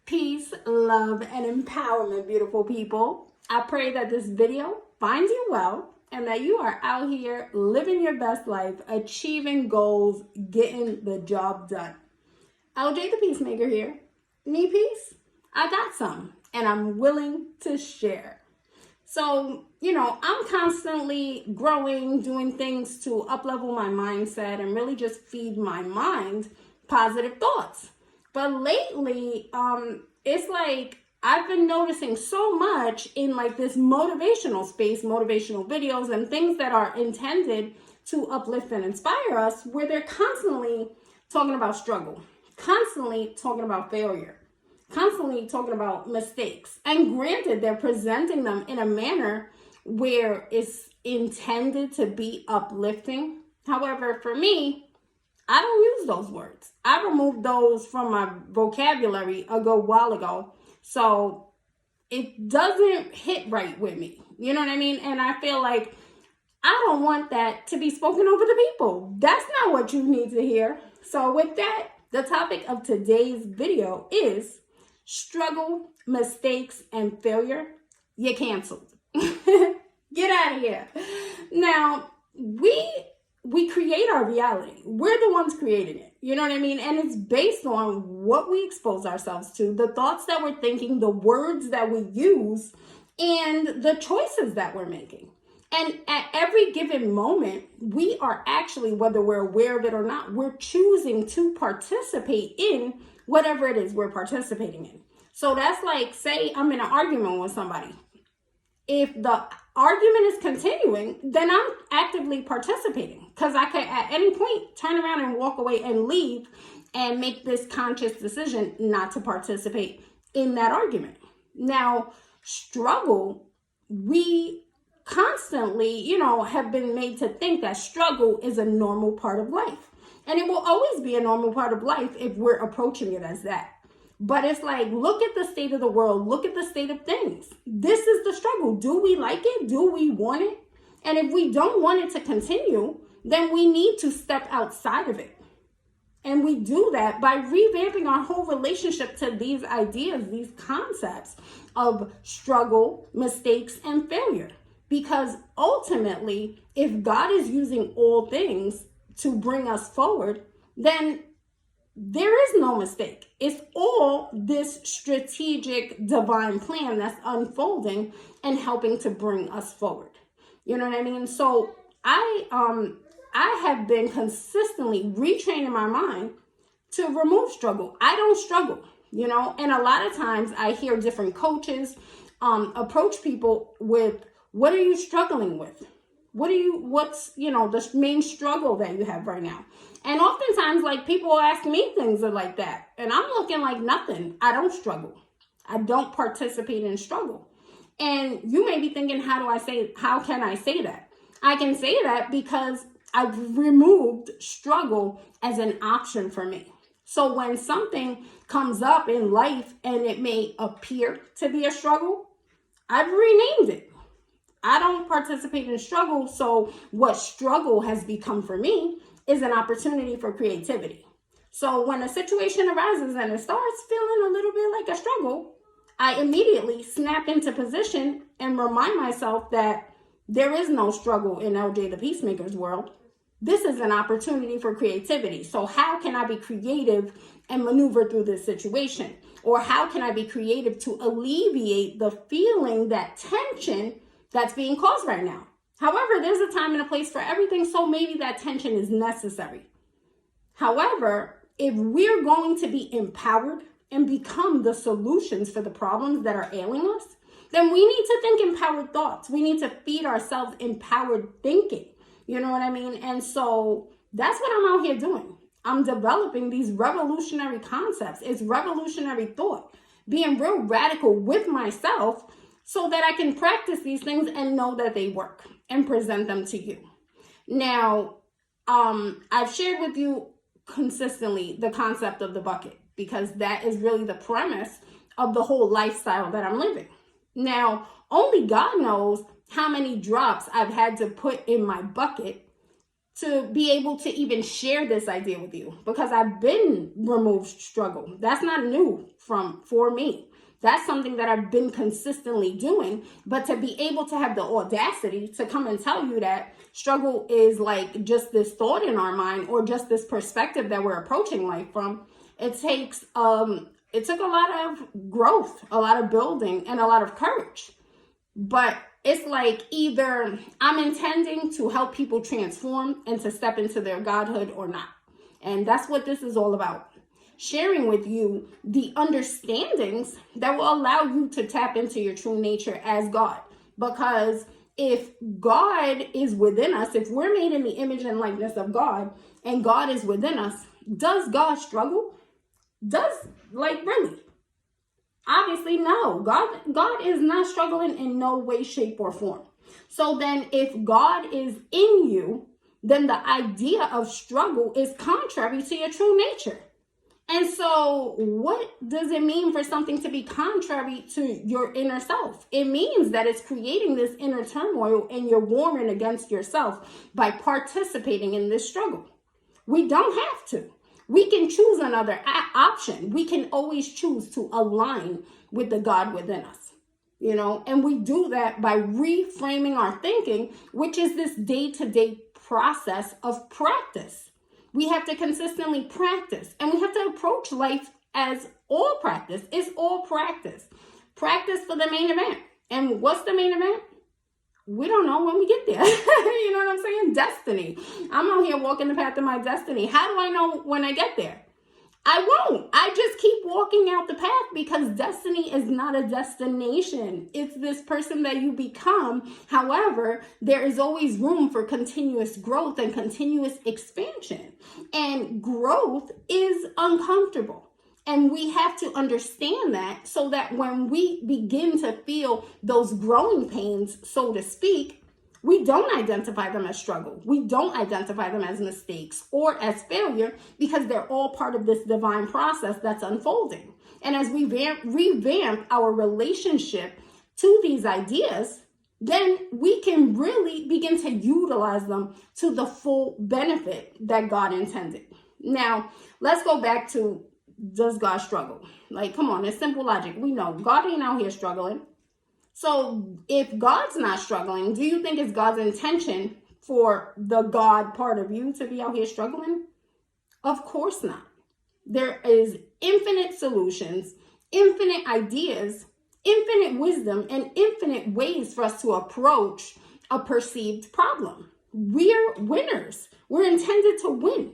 Peace, love, and empowerment, beautiful people. I pray that this video finds you well and that you are out here living your best life, achieving goals, getting the job done. LJ the Peacemaker here. Need peace? I got some, and I'm willing to share. So, I'm constantly growing, doing things to up-level my mindset and really just feed my mind positive thoughts. But lately, it's like I've been noticing so much in like this motivational space, motivational videos and things that are intended to uplift and inspire us, where they're constantly talking about struggle, constantly talking about failure, constantly talking about mistakes. And granted, they're presenting them in a manner where it's intended to be uplifting. However, for me, I don't use those words. I removed those from my vocabulary a while ago. So it doesn't hit right with me. You know what I mean? And I feel like I don't want that to be spoken over the people. That's not what you need to hear. So with that, the topic of today's video is struggle, mistakes, and failure. You're canceled. Get out of here. Now, we create our reality. We're the ones creating it. You know what I mean? And it's based on what we expose ourselves to, the thoughts that we're thinking, the words that we use, and the choices that we're making. And at every given moment, we are actually, whether we're aware of it or not, we're choosing to participate in whatever it is we're participating in. So that's like, say I'm in an argument with somebody. If the argument is continuing, then I'm actively participating, because I could at any point turn around and walk away and leave and make this conscious decision not to participate in that argument. Now, struggle, we constantly, have been made to think that struggle is a normal part of life. And it will always be a normal part of life if we're approaching it as that. But it's like, look at the state of the world. Look at the state of things. This is the struggle. Do we like it? Do we want it? And if we don't want it to continue, then we need to step outside of it. And we do that by revamping our whole relationship to these ideas, these concepts of struggle, mistakes, and failure. Because ultimately, if God is using all things to bring us forward, then there is no mistake. It's all this strategic divine plan that's unfolding and helping to bring us forward. You know what I mean? So I have been consistently retraining my mind to remove struggle. I don't struggle, and a lot of times I hear different coaches approach people with, what are you struggling with? What's the main struggle that you have right now? And oftentimes, like, people will ask me things like that. And I'm looking like nothing. I don't struggle. I don't participate in struggle. And you may be thinking, how can I say that? I can say that because I've removed struggle as an option for me. So when something comes up in life and it may appear to be a struggle, I've renamed it. I don't participate in struggle. So what struggle has become for me is an opportunity for creativity. So when a situation arises and it starts feeling a little bit like a struggle, I immediately snap into position and remind myself that there is no struggle in LJ the Peacemaker's world. This is an opportunity for creativity. So how can I be creative and maneuver through this situation? Or how can I be creative to alleviate the feeling, that tension that's being caused right now? However, there's a time and a place for everything, so maybe that tension is necessary. However, if we're going to be empowered and become the solutions for the problems that are ailing us, then we need to think empowered thoughts. We need to feed ourselves empowered thinking. You know what I mean? And so that's what I'm out here doing. I'm developing these revolutionary concepts. It's revolutionary thought, being real radical with myself, so that I can practice these things and know that they work and present them to you. Now, I've shared with you consistently the concept of the bucket, because that is really the premise of the whole lifestyle that I'm living. Now, only God knows how many drops I've had to put in my bucket to be able to even share this idea with you, because I've been removed struggle. That's not new for me. That's something that I've been consistently doing. But to be able to have the audacity to come and tell you that struggle is like just this thought in our mind, or just this perspective that we're approaching life from, it took a lot of growth, a lot of building, and a lot of courage. But it's like, either I'm intending to help people transform and to step into their godhood or not. And that's what this is all about. Sharing with you the understandings that will allow you to tap into your true nature as God. Because if God is within us, if we're made in the image and likeness of God, and God is within us, does God struggle? Really? Obviously, no. God is not struggling in no way, shape, or form. So then if God is in you, then the idea of struggle is contrary to your true nature. And so what does it mean for something to be contrary to your inner self? It means that it's creating this inner turmoil, and you're warring against yourself by participating in this struggle. We don't have to. We can choose another option. We can always choose to align with the God within us, and we do that by reframing our thinking, which is this day-to-day process of practice. We have to consistently practice, and we have to approach life as all practice. It's all practice. Practice for the main event. And what's the main event? We don't know when we get there. You know what I'm saying? Destiny. I'm out here walking the path of my destiny. How do I know when I get there? I won't. I just keep walking out the path, because destiny is not a destination. It's this person that you become. However, there is always room for continuous growth and continuous expansion. And growth is uncomfortable. And we have to understand that, so that when we begin to feel those growing pains, so to speak, we don't identify them as struggle. We don't identify them as mistakes or as failure, because they're all part of this divine process that's unfolding. And as we revamp our relationship to these ideas, then we can really begin to utilize them to the full benefit that God intended. Now, let's go back to, does God struggle? Like, come on, it's simple logic. We know God ain't out here struggling. So if God's not struggling, do you think it's God's intention for the God part of you to be out here struggling? Of course not. There is infinite solutions, infinite ideas, infinite wisdom, and infinite ways for us to approach a perceived problem. We're winners. We're intended to win.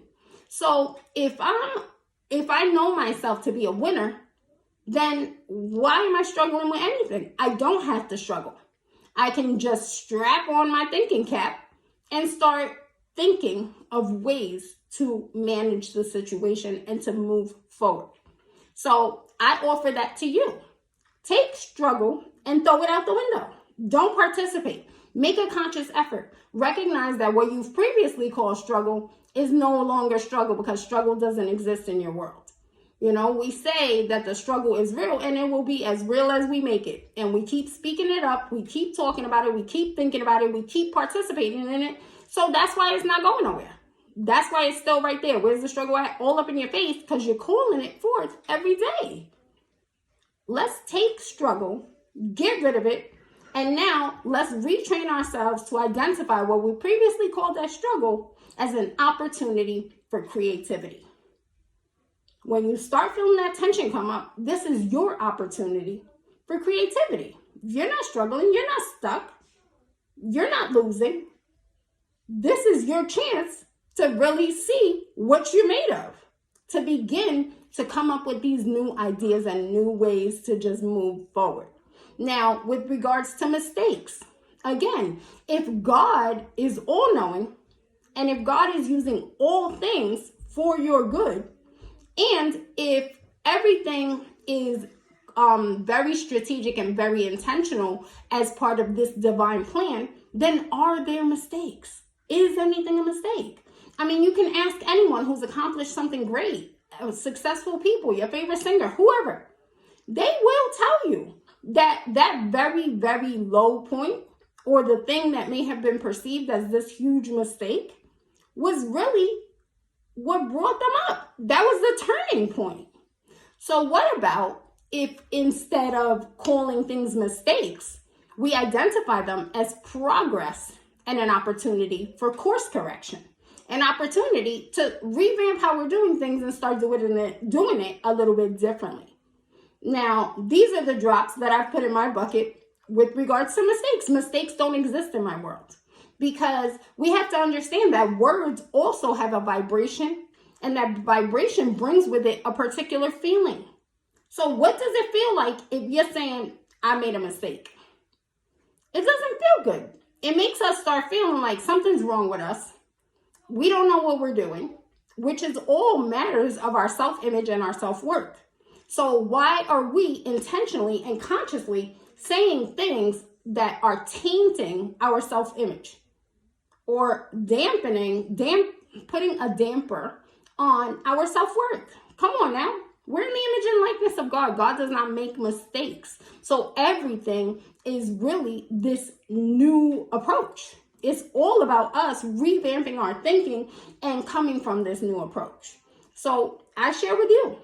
So if I know myself to be a winner, then why am I struggling with anything? I don't have to struggle. I can just strap on my thinking cap and start thinking of ways to manage the situation and to move forward. So I offer that to you. Take struggle and throw it out the window. Don't participate. Make a conscious effort. Recognize that what you've previously called struggle is no longer struggle, because struggle doesn't exist in your world. We say that the struggle is real, and it will be as real as we make it. And we keep speaking it up. We keep talking about it. We keep thinking about it. We keep participating in it. So that's why it's not going nowhere. That's why it's still right there. Where's the struggle at? All up in your face, because you're calling it forth every day. Let's take struggle, get rid of it, and now let's retrain ourselves to identify what we previously called as struggle as an opportunity for creativity. When you start feeling that tension come up, this is your opportunity for creativity. You're not struggling. You're not stuck. You're not losing. This is your chance to really see what you're made of, to begin to come up with these new ideas and new ways to just move forward. Now, with regards to mistakes, again, if God is all-knowing, and if God is using all things for your good, and if everything is very strategic and very intentional as part of this divine plan, then are there mistakes? Is anything a mistake? I mean, you can ask anyone who's accomplished something great, successful people, your favorite singer, whoever. They will tell you that that very, very low point, or the thing that may have been perceived as this huge mistake, was really what brought them up. That was the turning point. So what about if instead of calling things mistakes, we identify them as progress and an opportunity for course correction, an opportunity to revamp how we're doing things and start doing it a little bit differently. Now, these are the drops that I've put in my bucket with regards to mistakes. Mistakes don't exist in my world because we have to understand that words also have a vibration, and that vibration brings with it a particular feeling. So what does it feel like if you're saying, I made a mistake? It doesn't feel good. It makes us start feeling like something's wrong with us. We don't know what we're doing, which is all matters of our self-image and our self-worth. So why are we intentionally and consciously saying things that are tainting our self-image or putting a damper on our self-worth? Come on now. We're in the image and likeness of God. God does not make mistakes. So everything is really this new approach. It's all about us revamping our thinking and coming from this new approach. So I share with you,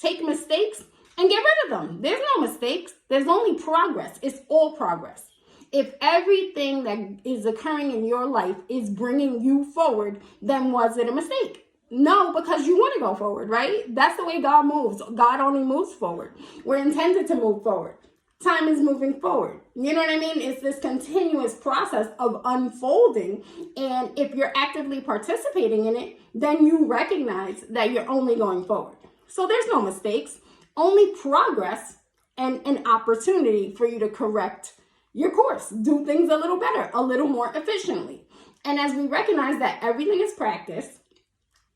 take mistakes and get rid of them. There's no mistakes. There's only progress. It's all progress. If everything that is occurring in your life is bringing you forward, then was it a mistake? No, because you want to go forward, right? That's the way God moves. God only moves forward. We're intended to move forward. Time is moving forward. You know what I mean? It's this continuous process of unfolding. And if you're actively participating in it, then you recognize that you're only going forward. So there's no mistakes, only progress and an opportunity for you to correct your course, do things a little better, a little more efficiently. And as we recognize that everything is practice,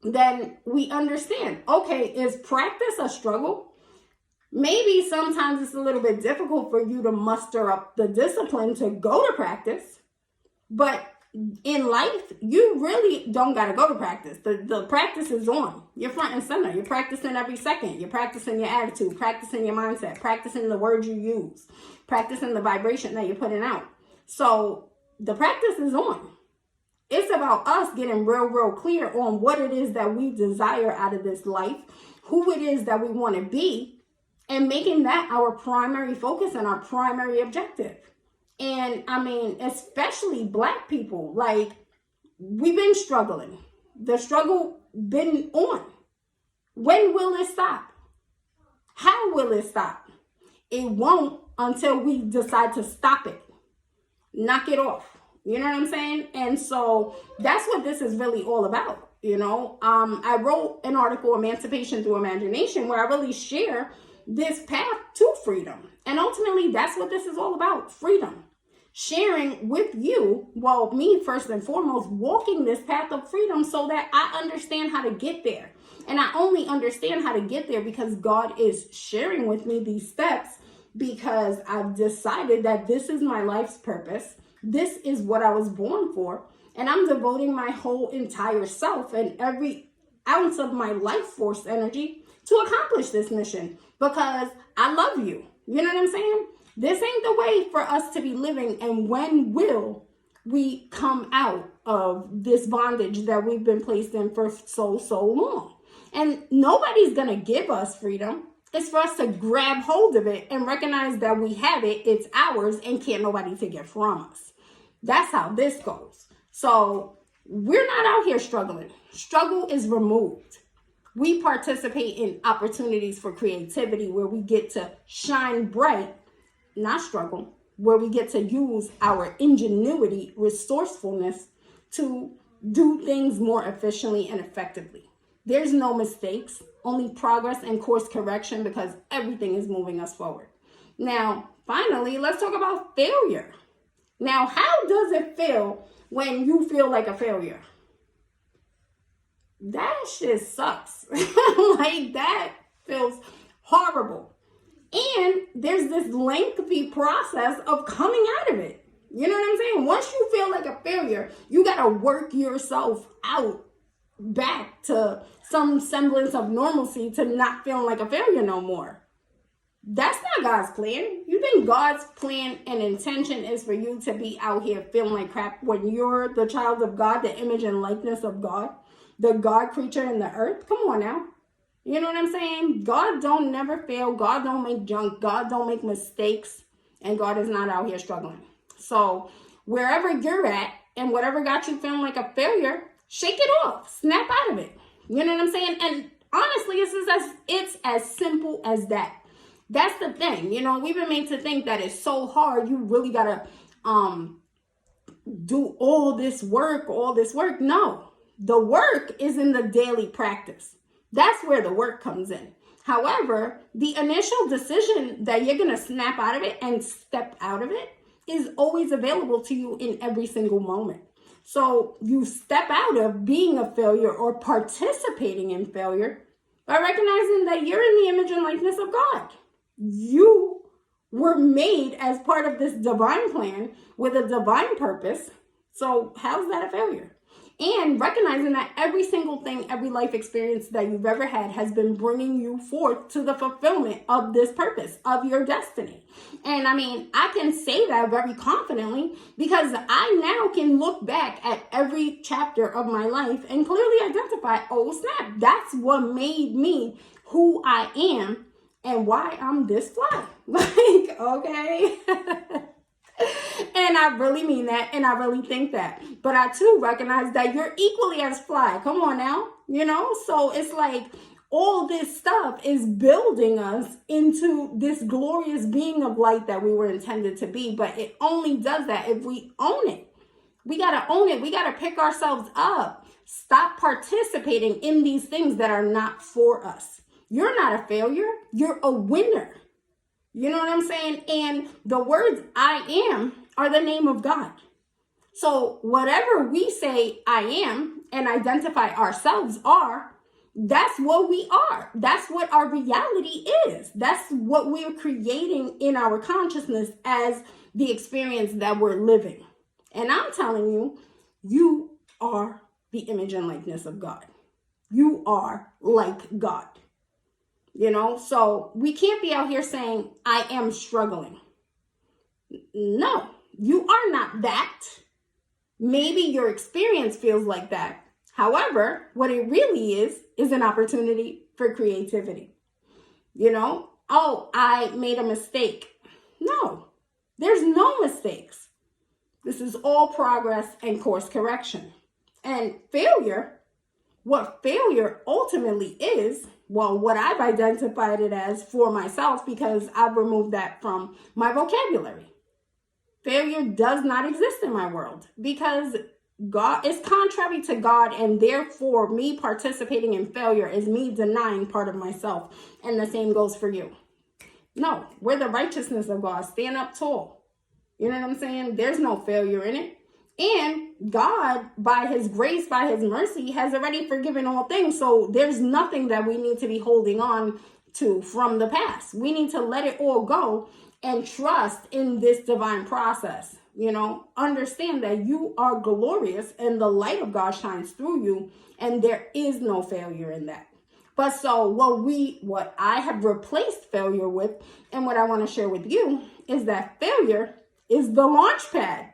then we understand, okay, is practice a struggle? Maybe sometimes it's a little bit difficult for you to muster up the discipline to go to practice, but in life, you really don't got to go to practice. The practice is on. You're front and center. You're practicing every second. You're practicing your attitude, practicing your mindset, practicing the words you use, practicing the vibration that you're putting out. So the practice is on. It's about us getting real clear on what it is that we desire out of this life, who it is that we want to be, and making that our primary focus and our primary objective. And I mean, especially Black people, like, we've been struggling. The struggle been on. When will it stop? How will it stop? It won't until we decide to stop it. Knock it off. You know what I'm saying? And so that's what this is really all about. You know, I wrote an article, Emancipation Through Imagination, where I really share this path to freedom. And ultimately, that's what this is all about, freedom. Sharing with you, well, me first and foremost, walking this path of freedom so that I understand how to get there. And I only understand how to get there because God is sharing with me these steps, because I've decided that this is my life's purpose. This is what I was born for. And I'm devoting my whole entire self and every ounce of my life force energy to accomplish this mission, because I love you. You know what I'm saying? This ain't the way for us to be living. And when will we come out of this bondage that we've been placed in for so long? And nobody's going to give us freedom. It's for us to grab hold of it and recognize that we have it, it's ours, and can't nobody take it from us. That's how this goes. So we're not out here struggling. Struggle is removed. We participate in opportunities for creativity where we get to shine bright, not struggle, where we get to use our ingenuity, resourcefulness to do things more efficiently and effectively. There's no mistakes, only progress and course correction, because everything is moving us forward. Now, finally, let's talk about failure. Now, how does it feel when you feel like a failure? That shit sucks. Like, that feels horrible. And there's this lengthy process of coming out of it. You know what I'm saying? Once you feel like a failure, you got to work yourself out back to some semblance of normalcy to not feeling like a failure no more. That's not God's plan. You think God's plan and intention is for you to be out here feeling like crap when you're the child of God, the image and likeness of God, the God creature in the earth? Come on now. You know what I'm saying? God don't never fail. God don't make junk. God don't make mistakes. And God is not out here struggling. So wherever you're at and whatever got you feeling like a failure, shake it off. Snap out of it. You know what I'm saying? And honestly, it's as simple as that. That's the thing. You know, we've been made to think that it's so hard. You really got to do all this work. No, the work is in the daily practice. That's where the work comes in. However, the initial decision that you're going to snap out of it and step out of it is always available to you in every single moment. So you step out of being a failure or participating in failure by recognizing that you're in the image and likeness of God. You were made as part of this divine plan with a divine purpose. So how's that a failure? And recognizing that every single thing, every life experience that you've ever had has been bringing you forth to the fulfillment of this purpose, of your destiny. And I mean, I can say that very confidently because I now can look back at every chapter of my life and clearly identify, oh snap, that's what made me who I am and why I'm this fly. Like, okay. And I really mean that, and I really think that. But I too recognize that you're equally as fly. Come on now, you know? So it's like all this stuff is building us into this glorious being of light that we were intended to be. But it only does that if we own it. We got to own it. We got to pick ourselves up. Stop participating in these things that are not for us. You're not a failure. You're a winner. You know what I'm saying? And the words I am are the name of God. So whatever we say I am and identify ourselves are, that's what we are. That's what our reality is. That's what we're creating in our consciousness as the experience that we're living. And I'm telling you, you are the image and likeness of God. You are like God. You know, so we can't be out here saying, I am struggling. No, you are not that. Maybe your experience feels like that. However, what it really is an opportunity for creativity. You know, oh, I made a mistake. No, there's no mistakes. This is all progress and course correction. And failure, what failure ultimately is, well, what I've identified it as for myself because I've removed that from my vocabulary. Failure does not exist in my world because God is contrary to God, and therefore me participating in failure is me denying part of myself. And the same goes for you. No, we're the righteousness of God. Stand up tall. You know what I'm saying? There's no failure in it. And God, by his grace, by his mercy, has already forgiven all things. So there's nothing that we need to be holding on to from the past. We need to let it all go and trust in this divine process. You know, understand that you are glorious and the light of God shines through you. And there is no failure in that. But so what I have replaced failure with, and what I want to share with you, is that failure is the launch pad.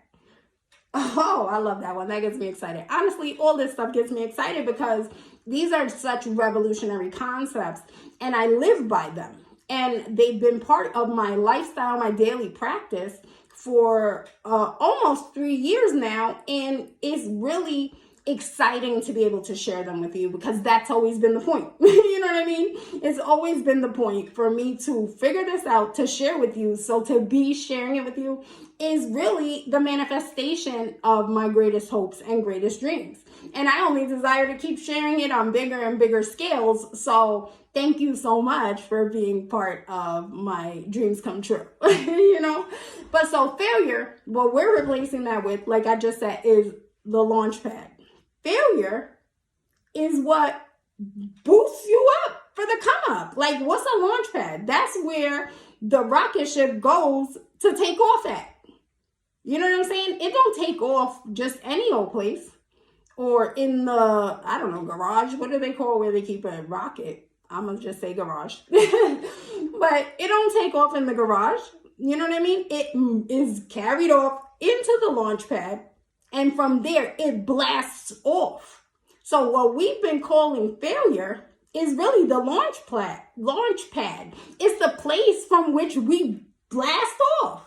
Oh, I love that one. That gets me excited. Honestly, all this stuff gets me excited because these are such revolutionary concepts and I live by them. And they've been part of my lifestyle, my daily practice for almost 3 years now. And it's really exciting to be able to share them with you because that's always been the point. You know what I mean? It's always been the point for me to figure this out, to share with you. So to be sharing it with you is really the manifestation of my greatest hopes and greatest dreams. And I only desire to keep sharing it on bigger and bigger scales. So thank you so much for being part of my dreams come true, you know? But so failure, what we're replacing that with, like I just said, is the launch pad. Failure is what boosts you up for the come up. Like, what's a launch pad? That's where the rocket ship goes to take off at. You know what I'm saying? It don't take off just any old place or in the, I don't know, garage. What do they call where they keep a rocket? I'm going to just say garage. But it don't take off in the garage. You know what I mean? It is carried off into the launch pad. And from there, it blasts off. So what we've been calling failure is really the launch pad. It's the place from which we blast off.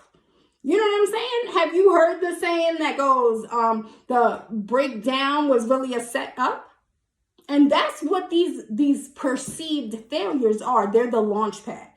You know what I'm saying? Have you heard the saying that goes, the breakdown was really a setup? And that's what these perceived failures are. They're the launch pad.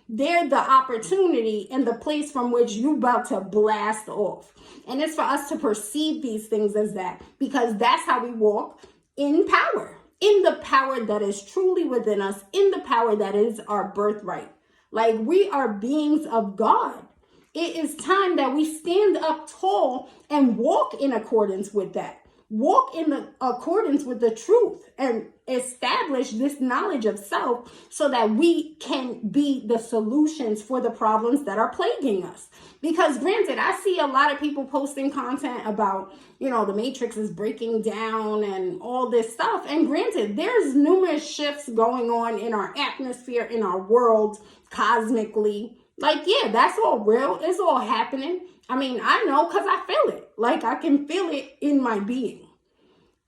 They're the opportunity and the place from which you're about to blast off. And it's for us to perceive these things as that, because that's how we walk in power, in the power that is truly within us, in the power that is our birthright. Like, we are beings of God. It is time that we stand up tall and walk in accordance with that. Walk in the accordance with the truth and establish this knowledge of self so that we can be the solutions for the problems that are plaguing us. Because granted, I see a lot of people posting content about, the matrix is breaking down and all this stuff. And granted, there's numerous shifts going on in our atmosphere, in our world, cosmically. Like, yeah, that's all real. It's all happening. I mean, I know because I feel it. Like, I can feel it in my being.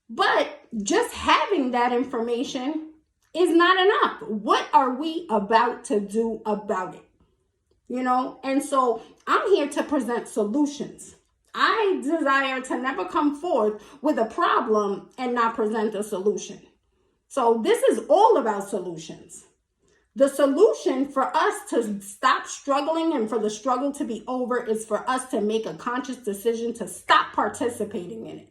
But just having that information is not enough. What are we about to do about it? And so I'm here to present solutions. I desire to never come forth with a problem and not present a solution. So this is all about solutions. The solution for us to stop struggling and for the struggle to be over is for us to make a conscious decision to stop participating in it.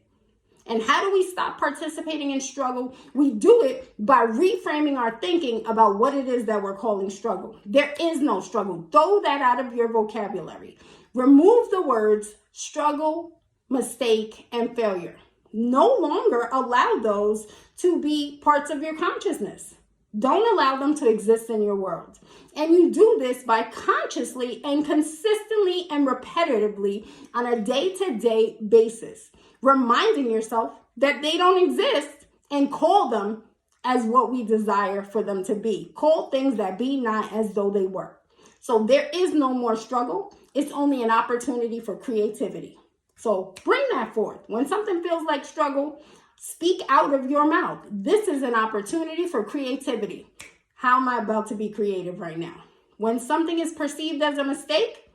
And how do we stop participating in struggle? We do it by reframing our thinking about what it is that we're calling struggle. There is no struggle. Throw that out of your vocabulary. Remove the words struggle, mistake, and failure. No longer allow those to be parts of your consciousness. Don't allow them to exist in your world. And you do this by consciously and consistently and repetitively on a day-to-day basis, reminding yourself that they don't exist and call them as what we desire for them to be. Call things that be not as though they were. So there is no more struggle. It's only an opportunity for creativity. So bring that forth. When something feels like struggle, speak out of your mouth. This is an opportunity for creativity. How am I about to be creative right now? When something is perceived as a mistake,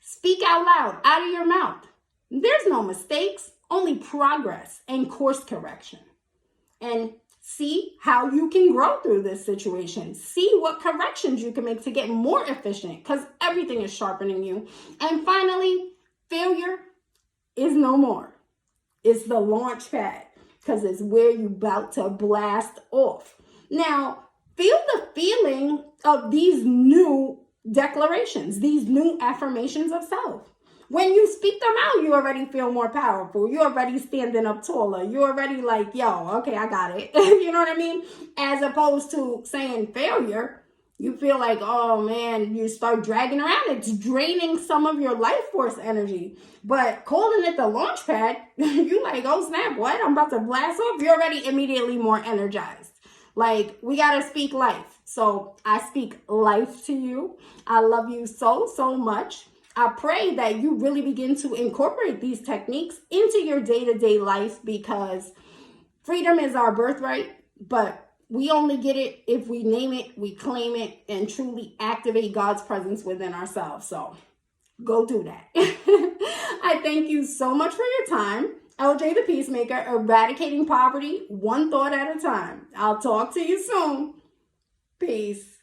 speak out loud, out of your mouth. There's no mistakes, only progress and course correction. And see how you can grow through this situation. See what corrections you can make to get more efficient, because everything is sharpening you. And finally, failure is no more. It's the launch pad, because it's where you're about to blast off. Now, feel the feeling of these new declarations, these new affirmations of self. When you speak them out, you already feel more powerful. You're already standing up taller. You're already like, yo, okay, I got it. You know what I mean? As opposed to saying failure, you feel like, oh man, you start dragging around. It's draining some of your life force energy. But calling it the launch pad, you like, oh snap, what? I'm about to blast off. You're already immediately more energized. Like, we got to speak life. So I speak life to you. I love you so, so much. I pray that you really begin to incorporate these techniques into your day-to-day life, because freedom is our birthright, but we only get it if we name it, we claim it, and truly activate God's presence within ourselves. So go do that. I thank you so much for your time. LJ the Peacemaker, eradicating poverty one thought at a time. I'll talk to you soon. Peace.